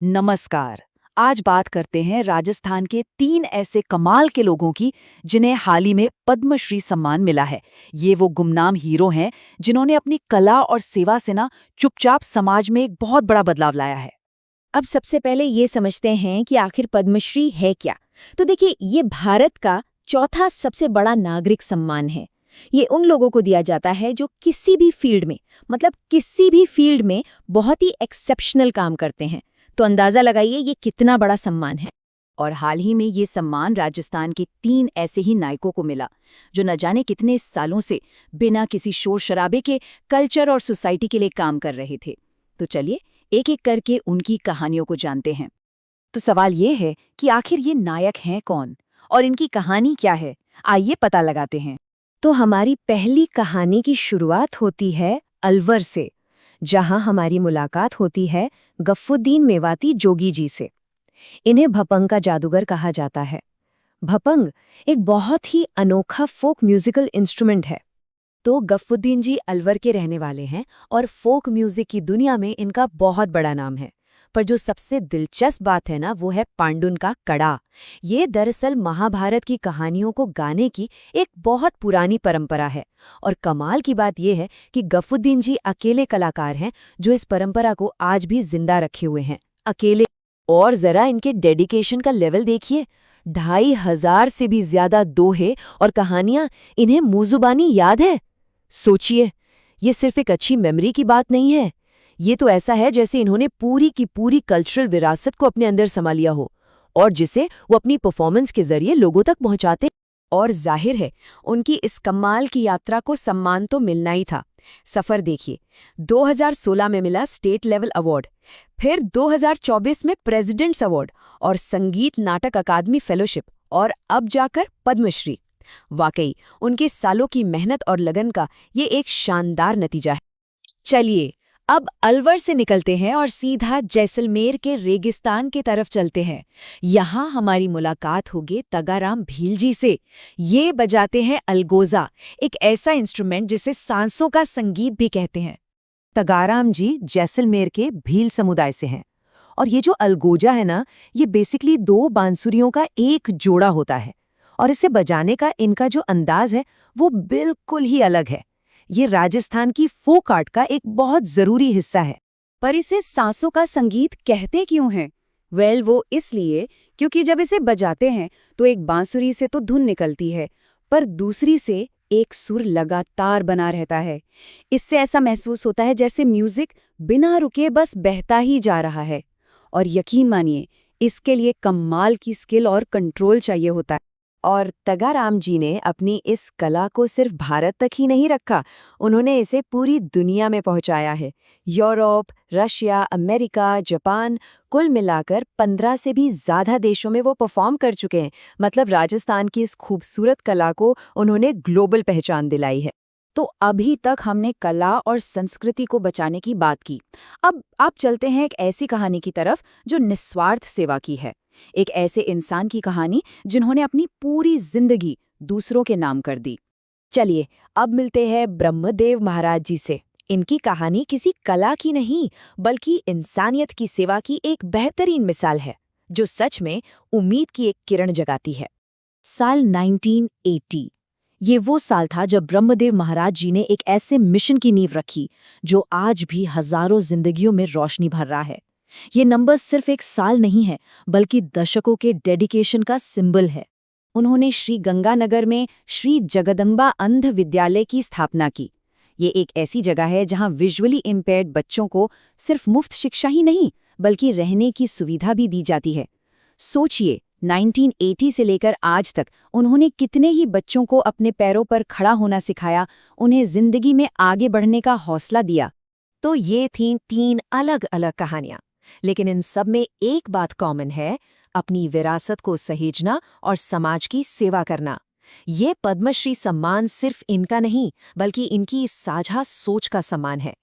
नमस्कार। आज बात करते हैं राजस्थान के 3 ऐसे कमाल के लोगों की जिन्हें हाल ही में पद्मश्री सम्मान मिला है। ये वो गुमनाम हीरो हैं जिन्होंने अपनी कला और सेवा से ना चुपचाप समाज में एक बहुत बड़ा बदलाव लाया है। अब सबसे पहले ये समझते हैं कि आखिर पद्मश्री है क्या। तो देखिए, ये भारत का चौथा सबसे बड़ा नागरिक सम्मान है। ये उन लोगों को दिया जाता है जो किसी भी फील्ड में, मतलब किसी भी फील्ड में बहुत ही एक्सेप्शनल काम करते हैं। तो अंदाजा लगाइए ये कितना बड़ा सम्मान है। और हाल ही में ये सम्मान राजस्थान के 3 ऐसे ही नायकों को मिला जो न जाने कितने सालों से बिना किसी शोर शराबे के कल्चर और सोसाइटी के लिए काम कर रहे थे। तो चलिए एक एक करके उनकी कहानियों को जानते हैं। तो सवाल ये है कि आखिर ये नायक हैं कौन और इनकी कहानी क्या है। आइए पता लगाते हैं। तो हमारी पहली कहानी की शुरुआत होती है अलवर से, जहां हमारी मुलाकात होती है गफ्फुद्दीन मेवाती जोगी जी से। इन्हें भपंग का जादूगर कहा जाता है। भपंग एक बहुत ही अनोखा फोक म्यूजिकल इंस्ट्रूमेंट है। तो गफ्फुद्दीन जी अलवर के रहने वाले हैं और फोक म्यूजिक की दुनिया में इनका बहुत बड़ा नाम है। पर जो सबसे दिलचस्प बात है ना, वो है पांडुन का कड़ा। ये दरअसल महाभारत की कहानियों को गाने की एक बहुत पुरानी परंपरा है। और कमाल की बात यह है कि गफ्फुद्दीन जी अकेले कलाकार हैं जो इस परंपरा को आज भी जिंदा रखे हुए हैं, अकेले। और जरा इनके डेडिकेशन का लेवल देखिए। 2500 से भी ज्यादा दोहे और कहानियां इन्हें मुजुबानी याद है। सोचिए, ये सिर्फ एक अच्छी मेमोरी की बात नहीं है। ये तो ऐसा है जैसे इन्होंने पूरी की पूरी कल्चरल विरासत को अपने अंदर समा लिया हो और जिसे वो अपनी परफॉर्मेंस के जरिए लोगों तक पहुंचाते। और जाहिर है उनकी इस कमाल की यात्रा को सम्मान तो मिलना ही था। सफर देखिए, 2016 में मिला स्टेट लेवल अवार्ड, फिर 2024 में प्रेसिडेंट्स अवार्ड और संगीत नाटक अकादमी फेलोशिप, और अब जाकर पद्मश्री। वाकई उनके सालों की मेहनत और लगन का ये एक शानदार नतीजा है। चलिए अब अलवर से निकलते हैं और सीधा जैसलमेर के रेगिस्तान की तरफ चलते हैं। यहाँ हमारी मुलाकात होगी तगाराम भील जी से। ये बजाते हैं अलगोजा, एक ऐसा इंस्ट्रूमेंट जिसे सांसों का संगीत भी कहते हैं। तगाराम जी जैसलमेर के भील समुदाय से हैं और ये जो अलगोजा है ना, ये बेसिकली 2 बांसुरियों का एक जोड़ा होता है और इसे बजाने का इनका जो अंदाज है वो बिल्कुल ही अलग है। ये राजस्थान की फोक आर्ट का एक बहुत जरूरी हिस्सा है। पर इसे सांसों का संगीत कहते क्यों हैं? वो इसलिए क्योंकि जब इसे बजाते हैं तो एक बांसुरी से तो धुन निकलती है, पर दूसरी से एक सुर लगातार बना रहता है। इससे ऐसा महसूस होता है जैसे म्यूजिक बिना रुके बस बहता ही जा रहा है। और यकीन मानिए, इसके लिए कमाल की स्किल और कंट्रोल चाहिए होता है। और तगाराम जी ने अपनी इस कला को सिर्फ भारत तक ही नहीं रखा, उन्होंने इसे पूरी दुनिया में पहुंचाया है। यूरोप, रशिया, अमेरिका, जापान, कुल मिलाकर 15 से भी ज्यादा देशों में वो परफॉर्म कर चुके हैं। मतलब राजस्थान की इस खूबसूरत कला को उन्होंने ग्लोबल पहचान दिलाई है। तो अभी तक हमने कला और संस्कृति को बचाने की बात की। अब आप चलते हैं एक ऐसी कहानी की तरफ जो निस्वार्थ सेवा की है। एक ऐसे इंसान की कहानी जिन्होंने अपनी पूरी जिंदगी दूसरों के नाम कर दी। चलिए अब मिलते हैं ब्रह्मदेव महाराज जी से। इनकी कहानी किसी कला की नहीं, बल्कि इंसानियत की सेवा की एक बेहतरीन मिसाल है, जो सच में उम्मीद की एक किरण जगाती है। साल 1980 ये वो साल था जब ब्रह्मदेव महाराज जी ने एक ऐसे मिशन की नींव रखी जो आज भी हजारों जिंदगियों में रोशनी भर रहा है। ये नंबर सिर्फ एक साल नहीं है, बल्कि दशकों के डेडिकेशन का सिंबल है। उन्होंने श्री गंगानगर में श्री जगदम्बा अंध विद्यालय की स्थापना की। ये एक ऐसी जगह है जहां विजुअली इम्पेयर्ड बच्चों को सिर्फ मुफ्त शिक्षा ही नहीं, बल्कि रहने की सुविधा भी दी जाती है। सोचिए, 1980 से लेकर आज तक उन्होंने कितने ही बच्चों को अपने पैरों पर खड़ा होना सिखाया, उन्हें जिंदगी में आगे बढ़ने का हौसला दिया। तो ये थीं 3 अलग-अलग कहानियां, लेकिन इन सब में एक बात कॉमन है, अपनी विरासत को सहेजना और समाज की सेवा करना। ये पद्मश्री सम्मान सिर्फ इनका नहीं, बल्कि इनकी इस साझा सोच का सम्मान है।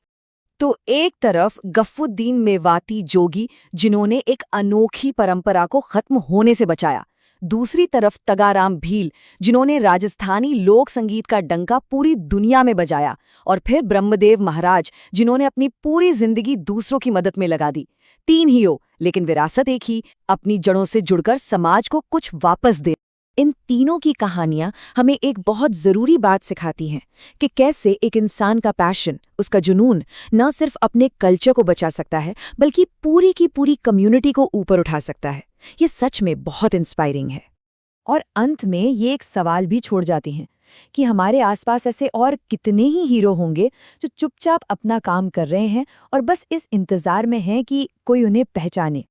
तो एक तरफ गफ्फुद्दीन मेवाती जोगी जिन्होंने एक अनोखी परंपरा को खत्म होने से बचाया, दूसरी तरफ तगाराम भील, जिन्होंने राजस्थानी लोक संगीत का डंका पूरी दुनिया में बजाया, और फिर ब्रह्मदेव महाराज, जिन्होंने अपनी पूरी जिंदगी दूसरों की मदद में लगा दी। 3 ही हो, लेकिन विरासत एक ही, अपनी जड़ों से जुड़कर समाज को कुछ वापस दे। इन तीनों की कहानियां हमें एक बहुत जरूरी बात सिखाती हैं कि कैसे एक इंसान का पैशन, उसका जुनून न सिर्फ अपने कल्चर को बचा सकता है, बल्कि पूरी की पूरी कम्युनिटी को ऊपर उठा सकता है। ये सच में बहुत इंस्पायरिंग है। और अंत में ये एक सवाल भी छोड़ जाती हैं कि हमारे आसपास ऐसे और कितने ही हीरो होंगे जो चुपचाप अपना काम कर रहे हैं और बस इस इंतजार में हैं कि कोई उन्हें पहचाने।